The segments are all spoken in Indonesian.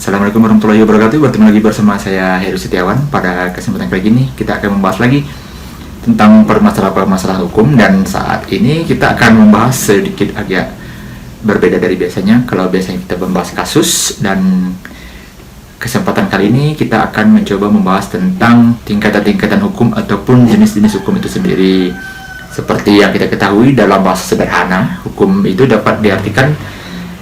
Assalamualaikum warahmatullahi wabarakatuh. Bertemu lagi bersama saya Heru Setiawan. Pada kesempatan kali ini kita akan membahas lagi tentang permasalahan hukum, dan saat ini kita akan membahas sedikit agak berbeda dari biasanya. Kalau biasanya kita membahas kasus, dan kesempatan kali ini kita akan mencoba membahas tentang tingkatan-tingkatan hukum ataupun jenis-jenis hukum itu sendiri. Seperti yang kita ketahui, dalam bahasa sederhana, hukum itu dapat diartikan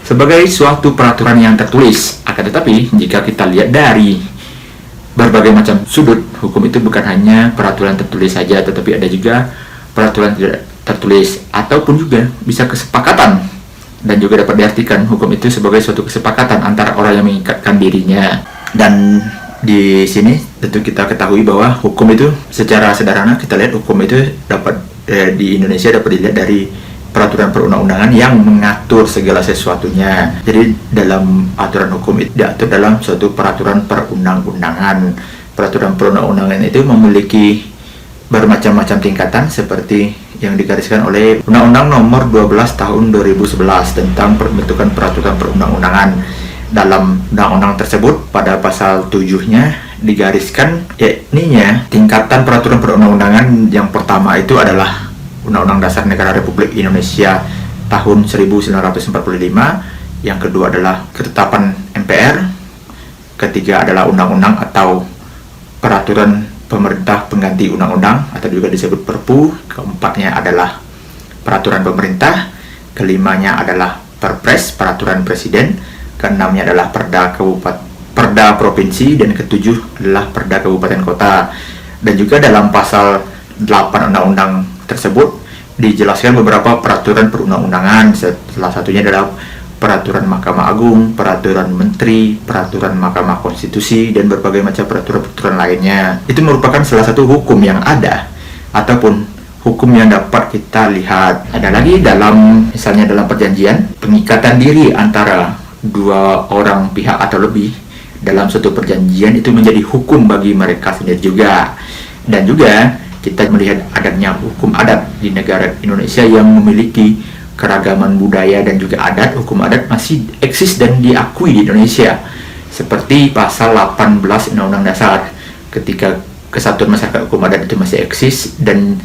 sebagai suatu peraturan yang tertulis. Akan tetapi, jika kita lihat dari berbagai macam sudut, hukum itu bukan hanya peraturan tertulis saja, tetapi ada juga peraturan tidak tertulis, ataupun juga bisa kesepakatan. Dan juga dapat diartikan hukum itu sebagai suatu kesepakatan antara orang yang mengikatkan dirinya. Dan di sini tentu kita ketahui bahwa hukum itu secara sederhana kita lihat, hukum itu dapat di Indonesia dapat dilihat dari peraturan perundang-undangan yang mengatur segala sesuatunya. Jadi dalam aturan hukum itu diatur dalam suatu peraturan perundang-undangan. Peraturan perundang-undangan itu memiliki bermacam-macam tingkatan seperti yang digariskan oleh Undang-Undang Nomor 12 Tahun 2011 tentang pembentukan peraturan perundang-undangan. Dalam undang-undang tersebut pada pasal 7-nya digariskan yakninya tingkatan peraturan perundang-undangan. Yang pertama itu adalah Undang-Undang Dasar Negara Republik Indonesia tahun 1945, yang kedua adalah ketetapan MPR, ketiga adalah undang-undang atau peraturan pemerintah pengganti undang-undang atau juga disebut Perpu, keempatnya adalah peraturan pemerintah, kelimanya adalah Perpres, peraturan presiden, keenamnya adalah Perda provinsi, dan ketujuh adalah Perda kabupaten kota. Dan juga dalam pasal 8 undang-undang tersebut dijelaskan beberapa peraturan perundang-undangan. Salah satunya adalah peraturan Mahkamah Agung, peraturan Menteri, peraturan Mahkamah Konstitusi, dan berbagai macam peraturan-peraturan lainnya. Itu merupakan salah satu hukum yang ada ataupun hukum yang dapat kita lihat. Ada lagi misalnya dalam perjanjian, pengikatan diri antara dua orang pihak atau lebih dalam suatu perjanjian itu menjadi hukum bagi mereka sendiri juga. Dan juga kita melihat adanya hukum adat di negara Indonesia yang memiliki keragaman budaya dan juga adat. Hukum adat masih eksis dan diakui di Indonesia, seperti pasal 18 Undang-Undang Dasar. Ketika kesatuan masyarakat hukum adat itu masih eksis dan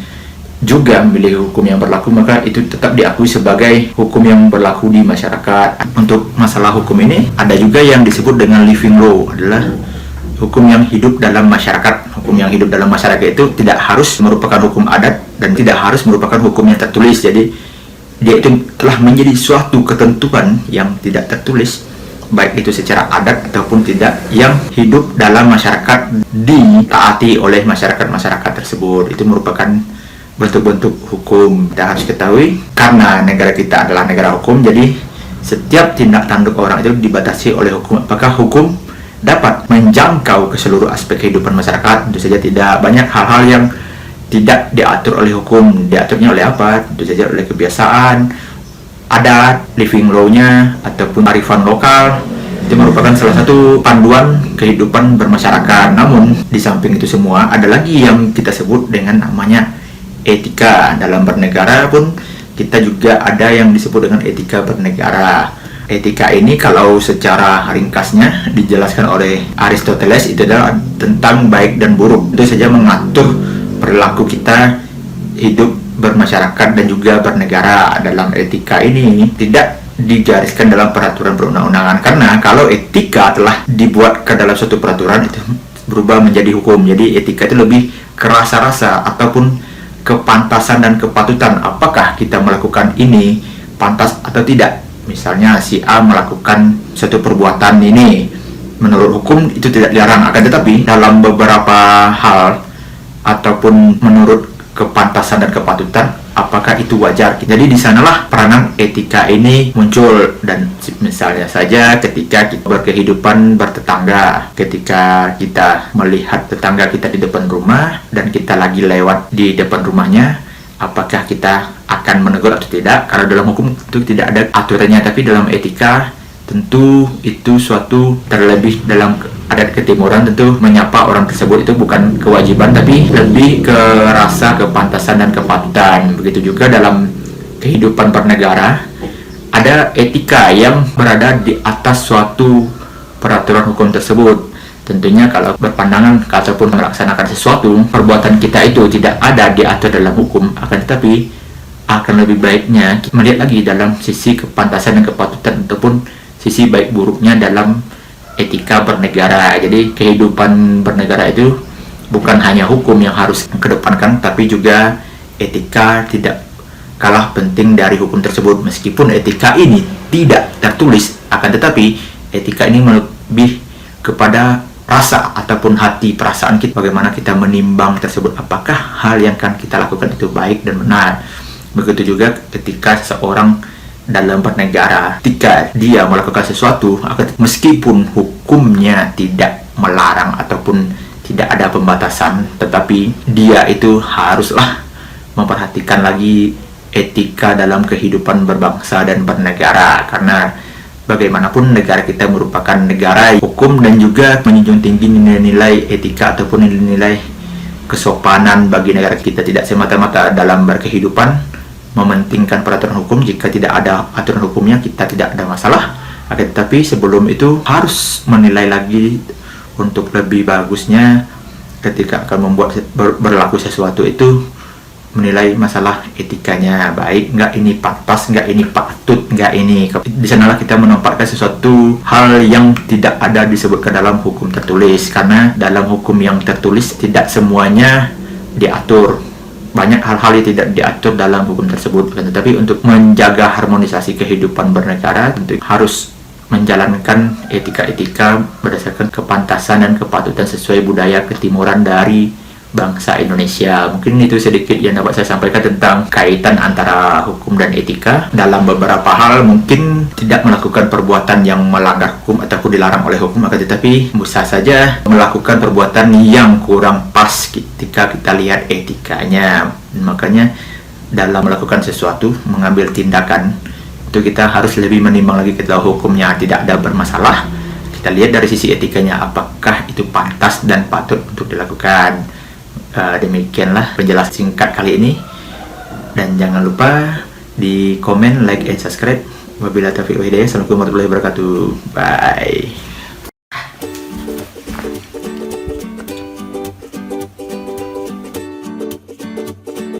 juga memiliki hukum yang berlaku, maka itu tetap diakui sebagai hukum yang berlaku di masyarakat. Untuk masalah hukum ini ada juga yang disebut dengan living law, adalah hukum yang hidup dalam masyarakat. Hukum yang hidup dalam masyarakat itu tidak harus merupakan hukum adat dan tidak harus merupakan hukum yang tertulis. Jadi dia itu telah menjadi suatu ketentuan yang tidak tertulis, baik itu secara adat ataupun tidak, yang hidup dalam masyarakat, ditaati oleh masyarakat tersebut. Itu merupakan bentuk-bentuk hukum. Kita harus ketahui, karena negara kita adalah negara hukum, jadi setiap tindak tanduk orang itu dibatasi oleh hukum. Apakah hukum dapat menjangkau ke seluruh aspek kehidupan masyarakat? Tentu saja tidak. Banyak hal-hal yang tidak diatur oleh hukum. Diaturnya oleh apa? Tentu saja oleh kebiasaan, adat, living law-nya, ataupun kearifan lokal. Itu merupakan salah satu panduan kehidupan bermasyarakat. Namun, di samping itu semua, ada lagi yang kita sebut dengan namanya etika. Dalam bernegara pun kita juga ada yang disebut dengan etika bernegara. Etika ini kalau secara ringkasnya dijelaskan oleh Aristoteles, itu adalah tentang baik dan buruk. Itu saja mengatur perilaku kita hidup bermasyarakat dan juga bernegara. Dalam etika ini tidak digariskan dalam peraturan perundang-undangan, karena kalau etika telah dibuat ke dalam suatu peraturan, itu berubah menjadi hukum. Jadi etika itu lebih ke rasa-rasa ataupun kepantasan dan kepatutan. Apakah kita melakukan ini pantas atau tidak? Misalnya si A melakukan suatu perbuatan ini, menurut hukum itu tidak dilarang, akan tetapi dalam beberapa hal ataupun menurut kepantasan dan kepatutan, apakah itu wajar? Jadi di sanalah peranan etika ini muncul. Dan misalnya saja ketika kita berkehidupan bertetangga, ketika kita melihat tetangga kita di depan rumah dan kita lagi lewat di depan rumahnya, apakah kita akan menegur atau tidak? Karena dalam hukum itu tidak ada aturannya, tapi dalam etika tentu itu suatu, terlebih dalam adat ketimuran, tentu menyapa orang tersebut itu bukan kewajiban, tapi lebih ke rasa kepantasan dan kepatutan. Begitu juga dalam kehidupan bernegara, ada etika yang berada di atas suatu peraturan hukum tersebut. Tentunya kalau berpandangan ataupun melaksanakan sesuatu, perbuatan kita itu tidak ada diatur dalam hukum, akan tetapi akan lebih baiknya melihat lagi dalam sisi kepantasan dan kepatutan ataupun sisi baik buruknya dalam etika bernegara. Jadi kehidupan bernegara itu bukan hanya hukum yang harus kedepankan, tapi juga etika tidak kalah penting dari hukum tersebut. Meskipun etika ini tidak tertulis, akan tetapi etika ini lebih kepada rasa ataupun hati perasaan kita, bagaimana kita menimbang tersebut, apakah hal yang akan kita lakukan itu baik dan benar. Begitu juga ketika seseorang dalam bernegara, ketika dia melakukan sesuatu, meskipun hukumnya tidak melarang ataupun tidak ada pembatasan, tetapi dia itu haruslah memperhatikan lagi etika dalam kehidupan berbangsa dan bernegara, karena bagaimanapun negara kita merupakan negara hukum dan juga menjunjung tinggi nilai-nilai etika ataupun nilai-nilai kesopanan bagi negara kita. Tidak semata-mata dalam berkehidupan mementingkan peraturan hukum. Jika tidak ada aturan hukumnya, kita tidak ada masalah. Tetapi sebelum itu harus menilai lagi untuk lebih bagusnya ketika akan membuat berlaku sesuatu itu, menilai masalah etikanya baik nggak, ini pantas nggak, ini patut nggak, ini. Di sanalah kita menempatkan sesuatu hal yang tidak ada disebutkan dalam hukum tertulis, karena dalam hukum yang tertulis tidak semuanya diatur. Banyak hal-hal yang tidak diatur dalam hukum tersebut. Tetapi untuk menjaga harmonisasi kehidupan bernegara, tentu harus menjalankan etika-etika berdasarkan kepantasan dan kepatutan sesuai budaya ketimuran dari bangsa Indonesia. Mungkin itu sedikit yang dapat saya sampaikan tentang kaitan antara hukum dan etika. Dalam beberapa hal mungkin tidak melakukan perbuatan yang melanggar hukum ataupun dilarang oleh hukum, akan tetapi bisa saja melakukan perbuatan yang kurang pas ketika kita lihat etikanya. Makanya dalam melakukan sesuatu, mengambil tindakan, itu kita harus lebih menimbang lagi ketika hukumnya tidak ada bermasalah. Kita lihat dari sisi etikanya, apakah itu pantas dan patut untuk dilakukan. Demikianlah penjelasan singkat kali ini, dan jangan lupa di komen, like, and subscribe. Wabillahi taufiq wal hidayah. Assalamualaikum warahmatullahi wabarakatuh. Bye.